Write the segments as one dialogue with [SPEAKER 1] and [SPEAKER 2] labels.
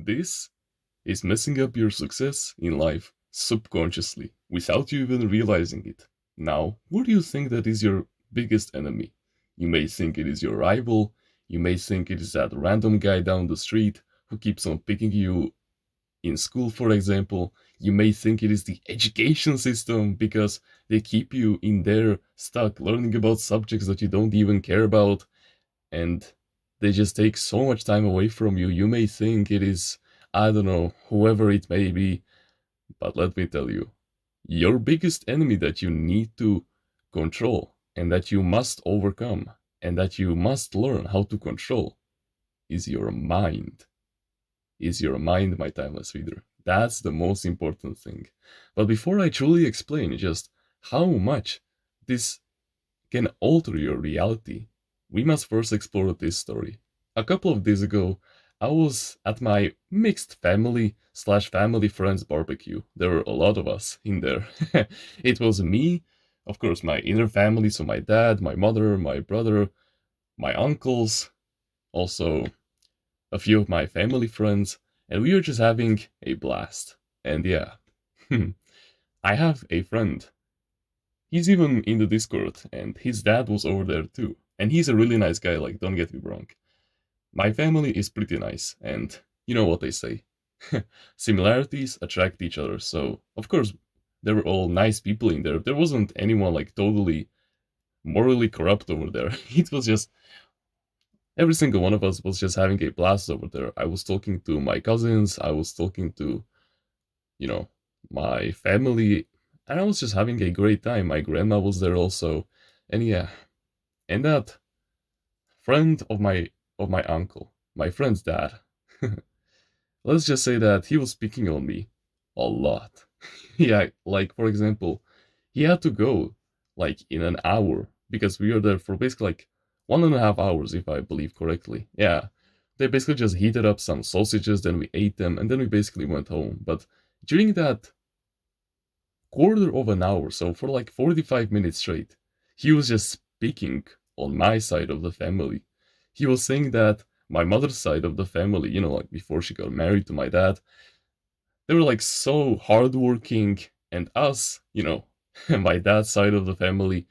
[SPEAKER 1] This is messing up your success in life subconsciously, without you even realizing it. Now, what do you think that is your biggest enemy? You may think it is your rival, you may think it is that random guy down the street who keeps on picking you in school, for example. You may think it is the education system because they keep you in there stuck learning about subjects that you don't even care about, and they just take so much time away from you. You may think it is, I don't know, whoever it may be, but let me tell you, your biggest enemy that you need to control and that you must overcome and that you must learn how to control is your mind. Is your mind, my timeless reader. That's the most important thing. But before I truly explain just how much this can alter your reality, we must first explore this story. A couple of days ago, I was at my mixed family slash family friends barbecue. There were a lot of us in there. It was me, of course, my inner family, so my dad, my mother, my brother, my uncles, also a few of my family friends, and we were just having a blast. And yeah, I have a friend. He's even in the Discord, and his dad was over there too. And he's a really nice guy, like, don't get me wrong. My family is pretty nice, and you know what they say. Similarities attract each other, so of course, they were all nice people in there. There wasn't anyone like totally morally corrupt over there. It was just every single one of us was just having a blast over there. I was talking to my cousins, I was talking to, you know, my family, and I was just having a great time. My grandma was there also, and yeah, and that friend of my uncle, my friend's dad. Let's just say that he was picking on me a lot. Yeah, like for example, he had to go like in an hour because we were there for basically like 1.5 hours, if I believe correctly. Yeah, they basically just heated up some sausages, then we ate them, and then we basically went home. But during that quarter of an hour, so for like 45 minutes straight, he was just speaking on my side of the family. He was saying that my mother's side of the family, like before she got married to my dad, they were like so hardworking, and us, my dad's side of the family,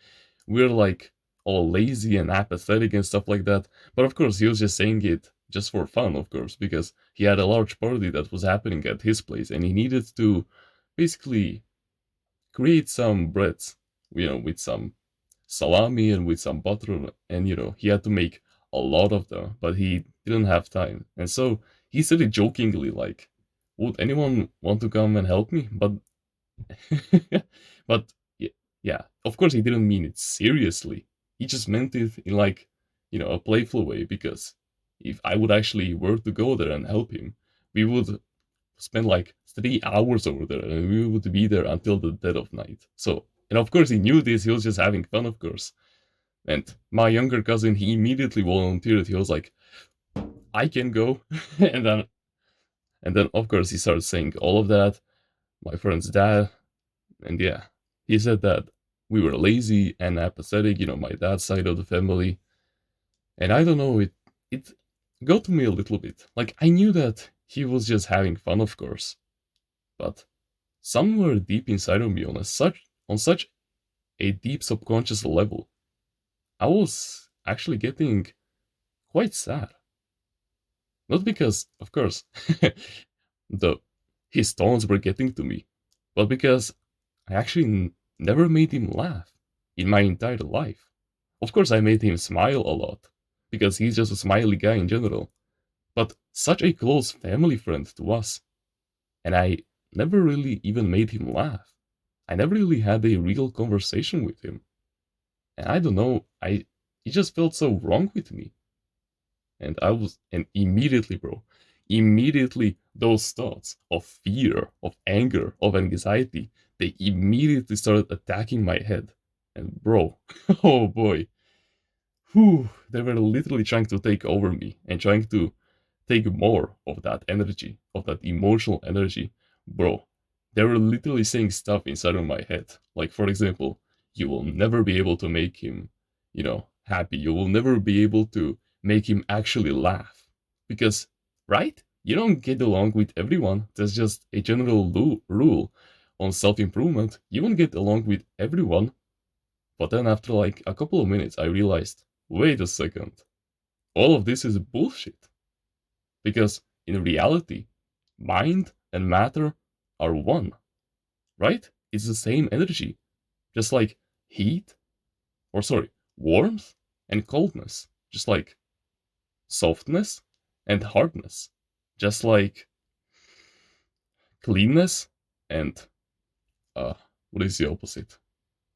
[SPEAKER 1] we're like all lazy and apathetic and stuff like that. But of course, he was just saying it just for fun, of course, because he had a large party that was happening at his place, and he needed to basically create some breads, with some salami and with some butter, and he had to make a lot of them, but he didn't have time. And so he said it jokingly, like, would anyone want to come and help me? But but yeah, of course he didn't mean it seriously. He just meant it in like, a playful way, because if I would actually were to go there and help him, we would spend like 3 hours over there, and we would be there until the dead of night. So, and of course he knew this, he was just having fun, of course. And my younger cousin, he immediately volunteered. He was like, I can go. And then of course he started saying all of that. My friend's dad, and yeah, he said that we were lazy and apathetic, my dad's side of the family. And I don't know, it got to me a little bit. Like, I knew that he was just having fun, of course, but somewhere deep inside of me, on such a deep subconscious level, I was actually getting quite sad. Not because, of course, the his tones were getting to me, but because I actually never made him laugh in my entire life. Of course, I made him smile a lot, because he's just a smiley guy in general, but such a close family friend to us, and I never really even made him laugh. I never really had a real conversation with him. And I don't know, it just felt so wrong with me. And immediately, bro, immediately those thoughts of fear, of anger, of anxiety, they immediately started attacking my head. And bro, oh boy, they were literally trying to take over me and trying to take more of that energy, of that emotional energy. Bro, they were literally saying stuff inside of my head. Like, for example, you will never be able to make him, happy. You will never be able to make him actually laugh. Because, right? You don't get along with everyone. That's just a general rule on self-improvement. You won't get along with everyone. But then after like a couple of minutes, I realized, wait a second, all of this is bullshit. Because in reality, mind and matter are one, right? It's the same energy, just like heat, or sorry, warmth and coldness, just like softness and hardness, just like cleanness and uh, what is the opposite?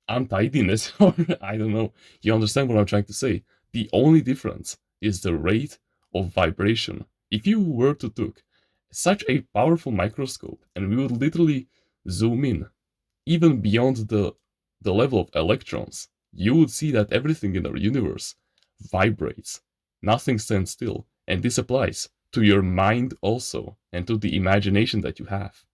[SPEAKER 1] Untidiness, or I don't know. You understand what I'm trying to say? The only difference is the rate of vibration. If you were to take such a powerful microscope and we would literally zoom in even beyond the level of electrons, you would see that everything in our universe vibrates. Nothing stands still. And this applies to your mind also, and to the imagination that you have.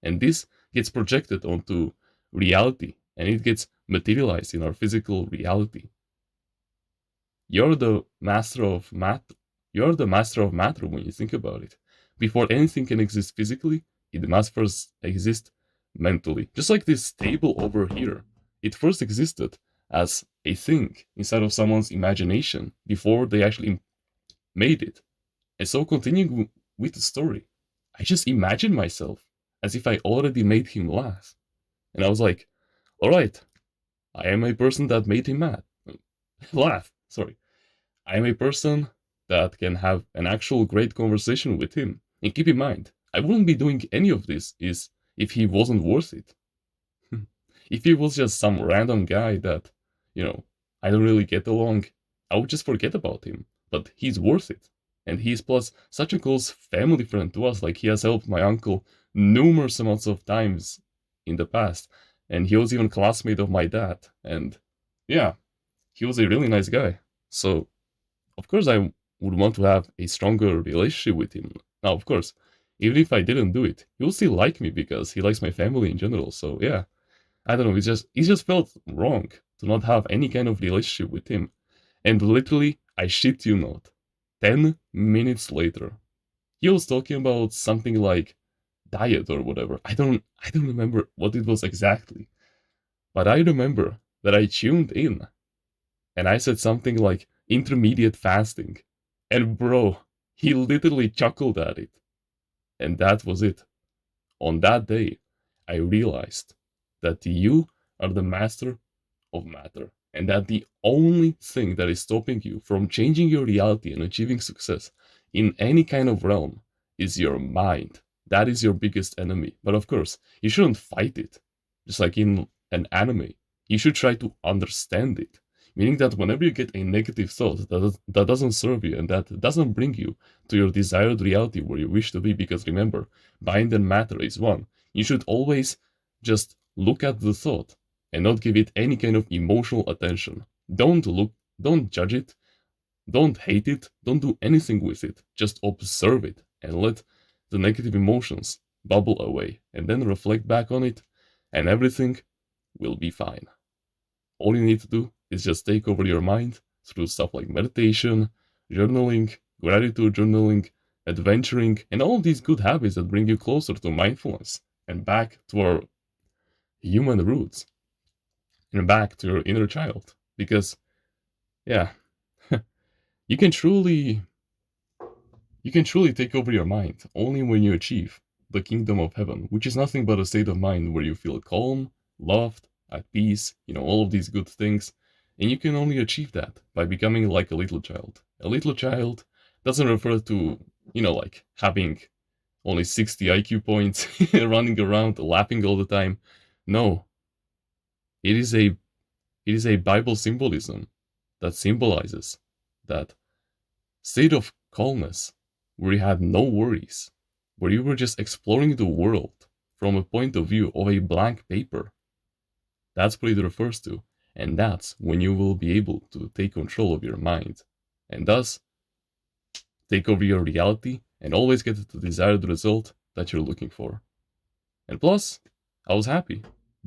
[SPEAKER 1] And this gets projected onto reality, and it gets materialized in our physical reality. You're the master of matter. You're the master of matter when you think about it. Before anything can exist physically, it must first exist mentally. Just like this table over here, it first existed as a thing inside of someone's imagination before they actually made it. And so, continuing with the story, I just imagined myself as if I already made him laugh. And I was like, all right, I am a person that made him mad. Laugh, sorry. I am a person that can have an actual great conversation with him. And keep in mind, I wouldn't be doing any of this is if he wasn't worth it. If he was just some random guy that, you know, I don't really get along, I would just forget about him. But he's worth it. And he's plus such a close family friend to us. Like, he has helped my uncle numerous amounts of times in the past. And he was even classmate of my dad. And yeah, he was a really nice guy. So of course I would want to have a stronger relationship with him. Now, of course, even if I didn't do it, he will still like me because he likes my family in general. So yeah, I don't know. It just felt wrong to not have any kind of relationship with him. And literally, I shit you not, 10 minutes later, he was talking about something like diet or whatever. I don't remember what it was exactly, but I remember that I tuned in and I said something like intermediate fasting. And bro, he literally chuckled at it. And that was it. On that day, I realized that you are the master of matter, and that the only thing that is stopping you from changing your reality and achieving success in any kind of realm is your mind. That is your biggest enemy. But of course, you shouldn't fight it. Just like in an anime, you should try to understand it. Meaning that whenever you get a negative thought that doesn't serve you and that doesn't bring you to your desired reality where you wish to be, because remember, mind and matter is one, you should always just look at the thought and not give it any kind of emotional attention. Don't judge it, don't hate it, don't do anything with it. Just observe it and let the negative emotions bubble away and then reflect back on it, and everything will be fine. All you need to do is just take over your mind through stuff like meditation, journaling, gratitude journaling, adventuring, and all of these good habits that bring you closer to mindfulness and back to our human roots and back to your inner child. Because, yeah, you can truly take over your mind only when you achieve the kingdom of heaven, which is nothing but a state of mind where you feel calm, loved, at peace, all of these good things. And you can only achieve that by becoming like a little child. A little child doesn't refer to, like having only 60 IQ points, running around, laughing all the time. No, it is a Bible symbolism that symbolizes that state of calmness where you had no worries, where you were just exploring the world from a point of view of a blank paper. That's what it refers to, and that's when you will be able to take control of your mind, and thus take over your reality and always get the desired result that you're looking for. And plus, I was happy.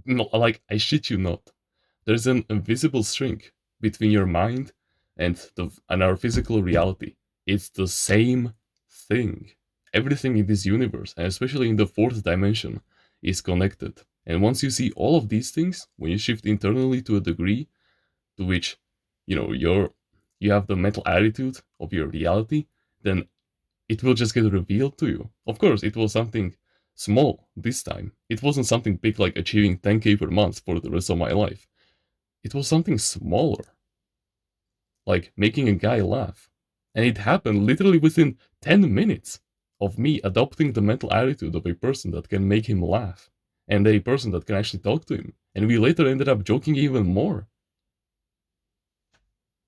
[SPEAKER 1] No, like, I shit you not. There's an invisible string between your mind and our physical reality. It's the same thing. Everything in this universe, and especially in the fourth dimension, is connected. And once you see all of these things, when you shift internally to a degree to which, you have the mental attitude of your reality, then it will just get revealed to you. Of course, it was something small this time. It wasn't something big like achieving 10k per month for the rest of my life. It was something smaller, like making a guy laugh. And it happened literally within 10 minutes of me adopting the mental attitude of a person that can make him laugh and a person that can actually talk to him. And we later ended up joking even more.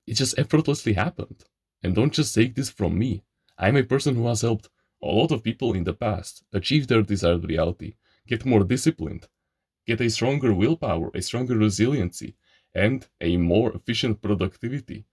[SPEAKER 1] It just effortlessly happened. And don't just take this from me. I'm a person who has helped a lot of people in the past achieve their desired reality, get more disciplined, get a stronger willpower, a stronger resiliency, and a more efficient productivity.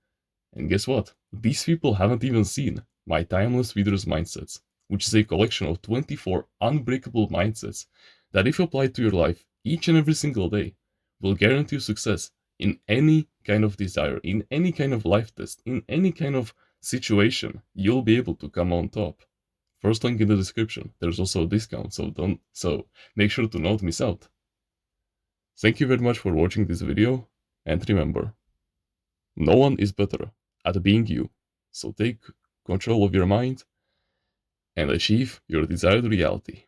[SPEAKER 1] And guess what? These people haven't even seen my Timeless Leaders Mindsets, which is a collection of 24 unbreakable mindsets that, if applied to your life each and every single day, will guarantee you success in any kind of desire, in any kind of life test, in any kind of situation. You'll be able to come on top. First link in the description. There's also a discount, so make sure to not miss out. Thank you very much for watching this video, and remember, no one is better at being you. So take control of your mind and achieve your desired reality.